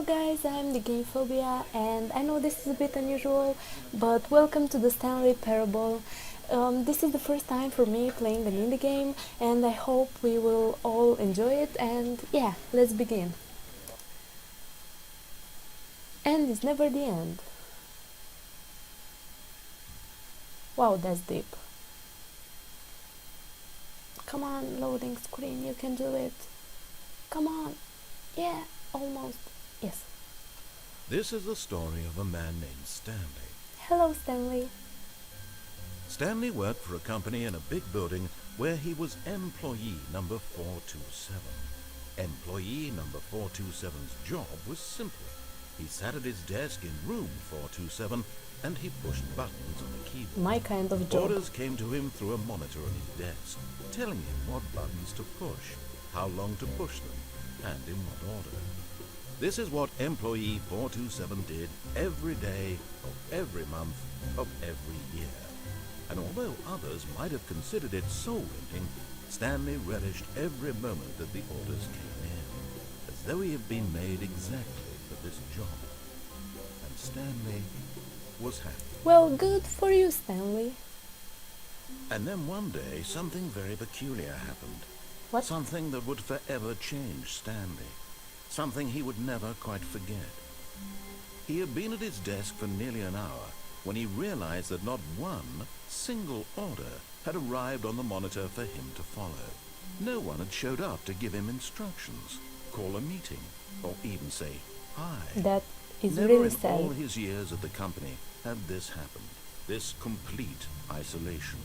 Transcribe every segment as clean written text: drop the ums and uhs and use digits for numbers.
guys, I'm the game PHOBIA, and I know this is a bit unusual, but welcome to the Stanley Parable. This is the first time for me playing an indie game, and I hope we will all enjoy it, and yeah, let's begin. End is never the end. Wow, that's deep. Come on, loading screen, you can do it. Come on. Yeah, almost. Yes. This is the story of a man named Stanley. Hello, Stanley. Stanley worked for a company in a big building where he was employee number 427. Employee number 427's job was simple. He sat at his desk in room 427 and he pushed buttons on the keyboard. My kind of job. Orders came to him through a monitor on his desk, telling him what buttons to push, how long to push them, and in what order. This is what employee 427 did every day of every month of every year. And although others might have considered it soul-winning, Stanley relished every moment that the orders came in, as though he had been made exactly for this job. And Stanley was happy. Well, good for you, Stanley. And then one day, something very peculiar happened. What? Something that would forever change Stanley. Something he would never quite forget. He had been at his desk for nearly an hour when he realized that not one single order had arrived on the monitor for him to follow. No one had showed up to give him instructions, call a meeting, or even say hi. That is Never really in sad. all his years at the company had this happened. This complete isolation.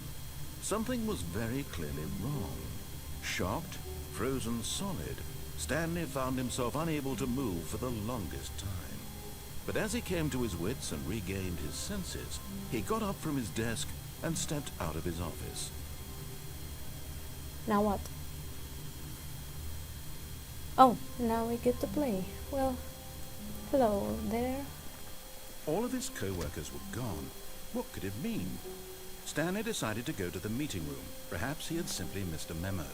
Something was very clearly wrong. Shocked, frozen solid, Stanley found himself unable to move for the longest time. But as he came to his wits and regained his senses, he got up from his desk and stepped out of his office. Now what? Oh, now we get to play. Well, hello there. All of his co-workers were gone. What could it mean? Stanley decided to go to the meeting room. Perhaps he had simply missed a memo.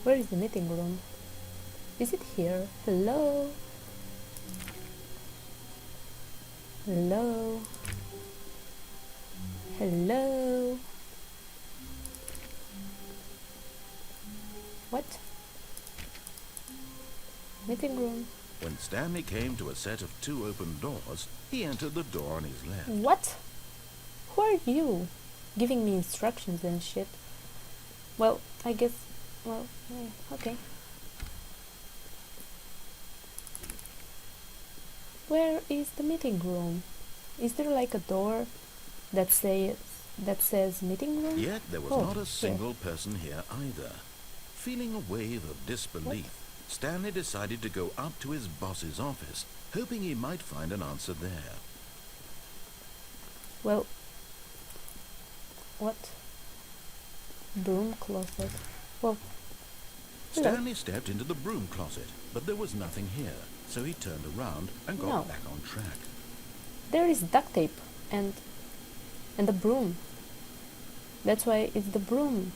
Where is the meeting room? Is it here? Hello? Hello? Hello? What? Meeting room. When Stanley came to a set of 2 open doors, he entered the door on his left. What? Who are you? Giving me instructions and shit. Well, I guess... Well, yeah, okay. Where is the meeting room? Is there like a door that says meeting room? Yet there was not a single person here either. Feeling a wave of disbelief, Stanley decided to go up to his boss's office, hoping he might find an answer there. Well, what? Broom closet. Well, hello. Stanley stepped into the broom closet, but there was nothing here, so he turned around and got No. back on track. There is duct tape and the broom. That's why it's the broom.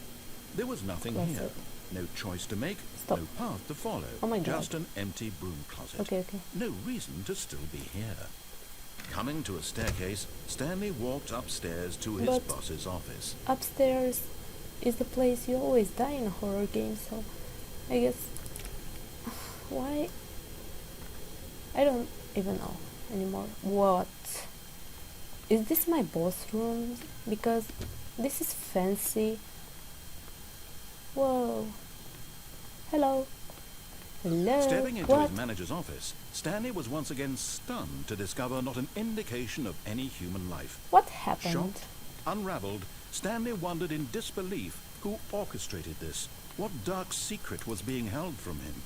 There was nothing Closet. here. No choice to make, Stop. no path to follow. Oh my God. Just an empty broom closet. Okay. No reason to still be here. Coming to a staircase, Stanley walked upstairs to his But- boss's office. Upstairs is the place you always die in a horror game, so I guess... Why? I don't even know anymore. What? Is this my boss room? Because this is fancy. Whoa. Hello. Hello. Stepping into What? his manager's office, Stanley was once again stunned to discover not an indication of any human life. What happened? Shocked, unraveled, Stanley wondered in disbelief who orchestrated this, what dark secret was being held from him.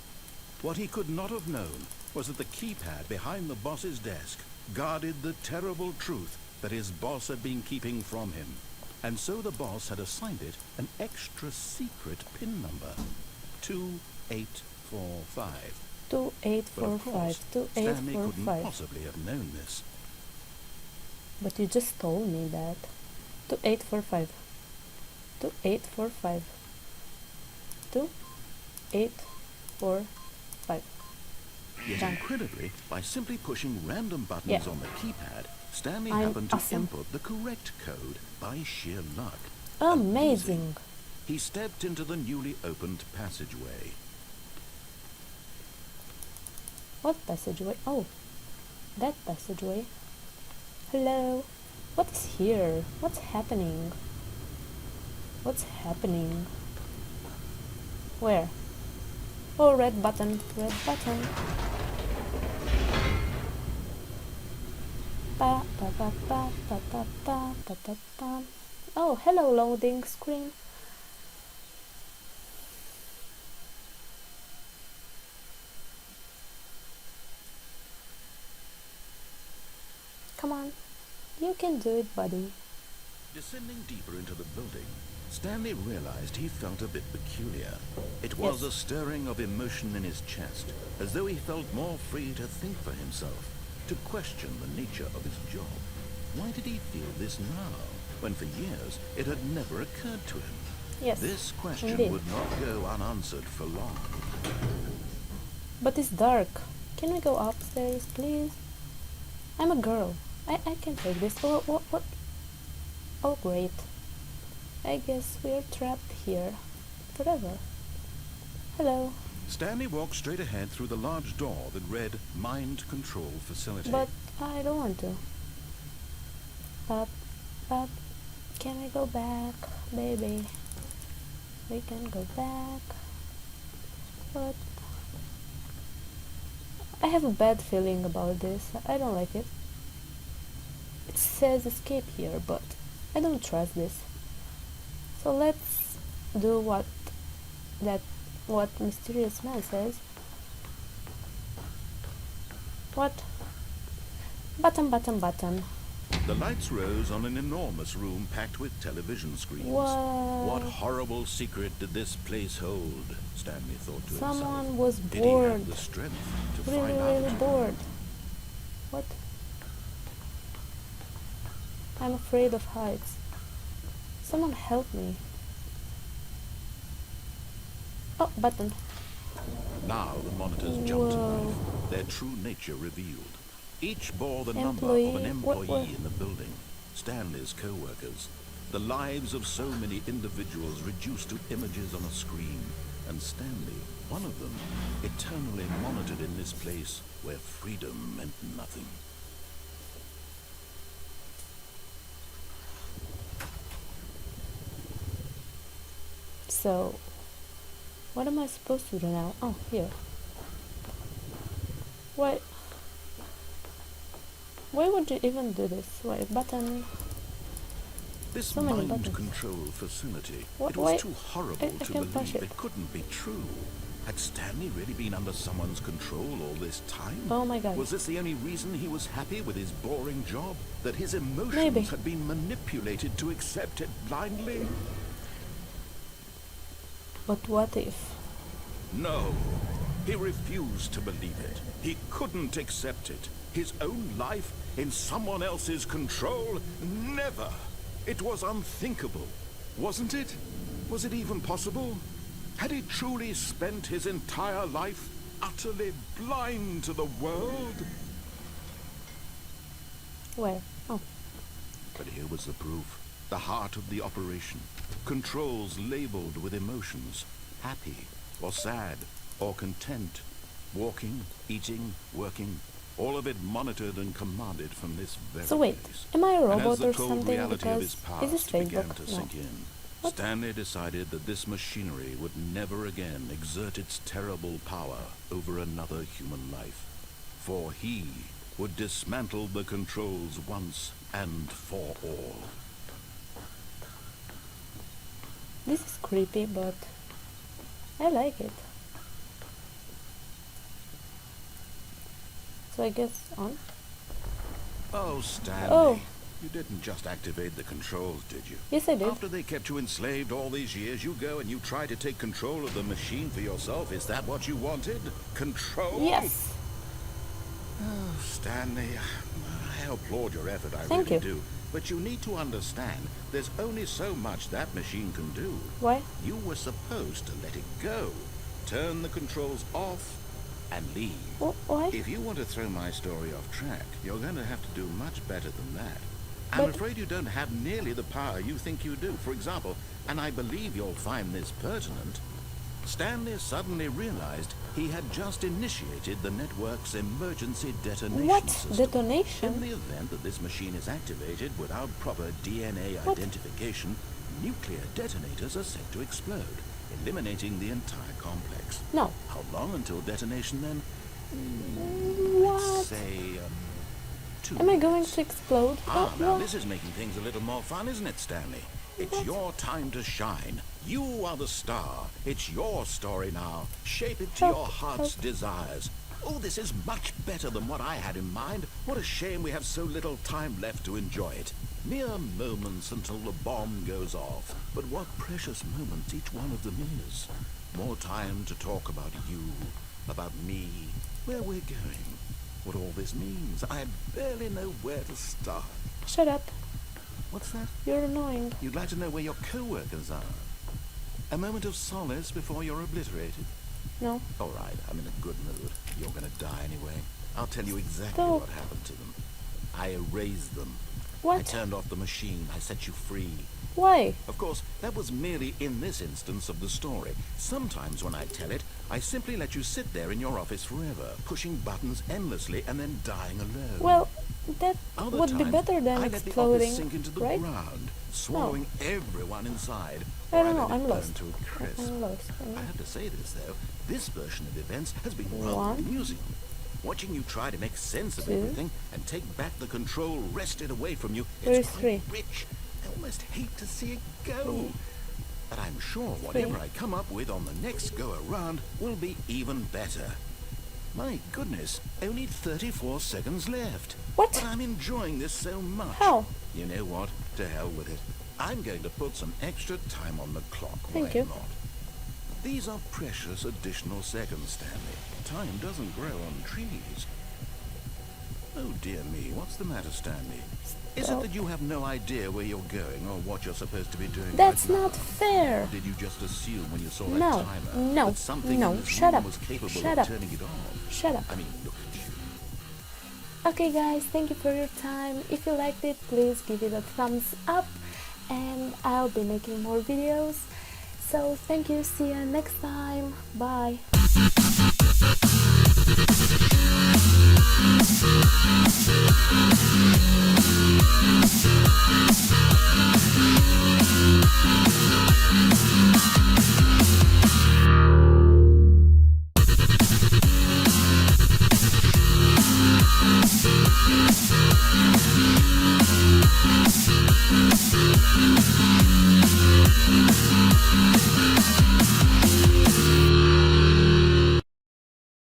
What he could not have known was that the keypad behind the boss's desk guarded the terrible truth that his boss had been keeping from him. And so the boss had assigned it an extra secret PIN number, 2845. But of 2845. course, Stanley couldn't 2845. possibly have known this. But you just told me that. 2845. 2845. 2845. Yet junk. incredibly, by simply pushing random buttons Yeah. on the keypad, Stanley I'm happened to awesome. input the correct code by sheer luck. Amazing. He stepped into the newly opened passageway. What passageway? Oh, that passageway. Hello. What is here? What's happening? What's happening? Where? Oh, red button. Red button. Ba ba ba ba ba ba ba ba ba ba. Oh, hello, loading screen. Come on, you can do it, buddy. Descending deeper into the building, Stanley realized he felt a bit peculiar. It was Yes. a stirring of emotion in his chest, as though he felt more free to think for himself, to question the nature of his job. Why did he feel this now, when for years it had never occurred to him? Yes, This question indeed. would not go unanswered for long. But it's dark. Can we go upstairs, please? I'm a girl. I can take this. Oh, what? Oh, great. I guess we're trapped here forever. Hello. Stanley walked straight ahead through the large door that read Mind Control Facility. But I don't want to. Pop, pop. Can we go back, baby? We can go back. But I have a bad feeling about this. I don't like it. It says escape here, but I don't trust this. So let's do what mysterious man says. What? Button, button, button. The lights rose on an enormous room packed with television screens. What? horrible secret did this place hold? Stanley thought to himself. Someone was Did he bored. have the strength to Really, find really out? bored. What? I'm afraid of heights. Someone help me. Oh, button. Now the monitors jumped to Whoa. life, their true nature revealed. Each bore the number Employee? of an employee What? in the building, Stanley's co-workers. The lives of so many individuals reduced to images on a screen, and Stanley, one of them, eternally monitored in this place where freedom meant nothing. So, what am I supposed to do now? Oh, here. Why? Why would you even do this? Why, button? This So many mind buttons. control facility, What- it was why- too horrible I to can push believe it. it couldn't be true. Had Stanley really been under someone's control all this time? Oh my god. Was this the only reason he was happy with his boring job? That his emotions Maybe. had been manipulated to accept it blindly? But what if? No. He refused to believe it. He couldn't accept it. His own life in someone else's control? Never. It was unthinkable. Wasn't it? Was it even possible? Had he truly spent his entire life utterly blind to the world? Where? Oh, But here was the proof. The heart of the operation. Controls labeled with emotions. Happy, or sad, or content. Walking, eating, working. All of it monitored and commanded from this very so wait. place. Am I a And robot as the or cold something? reality of Because his is this past began Facebook? to No. sink in, What? Stanley decided that this machinery would never again exert its terrible power over another human life. For he would dismantle the controls once and for all. This is creepy, but I like it. So I guess on. Oh, Stanley. Oh. You didn't just activate the controls, did you? Yes, I did. After they kept you enslaved all these years, you go and you try to take control of the machine for yourself. Is that what you wanted? Control? Yes. Oh, Stanley, I applaud your effort, I Thank really you. do. But you need to understand, there's only so much that machine can do. Why? You were supposed to let it go. Turn the controls off, and leave. Why? If you want to throw my story off track, you're going to have to do much better than that. I'm But- afraid you don't have nearly the power you think you do. For example, and I believe you'll find this pertinent, Stanley suddenly realized he had just initiated the network's emergency detonation What? system. In Detonation? the event that this machine is activated without proper DNA What? identification, nuclear detonators are set to explode, eliminating the entire complex. No. How long until detonation then? What? Let's say, 2 Am I going minutes. to explode? Now What? this is making things a little more fun, isn't it, Stanley? It's your time to shine. You are the star. It's your story now. Shape it to Help, your heart's help. desires. Oh, this is much better than what I had in mind. What a shame we have so little time left to enjoy it. Mere moments until the bomb goes off. But what precious moments each one of them is. More time to talk about you, about me, where we're going, what all this means. I barely know where to start. Shut up. What's that? You're annoying. You'd like to know where your co-workers are? A moment of solace before you're obliterated? No. All right, I'm in a good mood. You're gonna die anyway. I'll tell you exactly Stop. what happened to them. I erased them. I What? turned off the machine. I set you free. Why? Of course, that was merely in this instance of the story. Sometimes when I tell it, I simply let you sit there in your office forever, pushing buttons endlessly and then dying alone. Well, that Other would be times, better than I let the exploding, office sink into the right? ground, swallowing everyone inside. I or don't let know, it I'm burn lost. to a crisp. I'm lost. I have to say this, though. This version of events has been rather One. amusing. Watching you try to make sense of Two. everything and take back the control wrested away from you, Where's it's quite three? rich. I almost hate to see it go. Three. But I'm sure whatever I come up with on the next go-around will be even better. My goodness, only 34 seconds left. What? But I'm enjoying this so much. How? You know what? To hell with it. I'm going to put some extra time on the clock. Thank Why you. not? These are precious additional seconds, Stanley. Time doesn't grow on trees. Oh dear me, what's the matter, Stanley? Is it Stop. that you have no idea where you're going or what you're supposed to be doing That's right now? not fair. Or did you just assume when you saw that No, timer no, that something no, in this shut room up, was capable shut of up. turning it off? Shut up. I mean, look at you. Okay guys, thank you for your time. If you liked it, please give it a thumbs up and I'll be making more videos. So thank you, see you next time. Bye.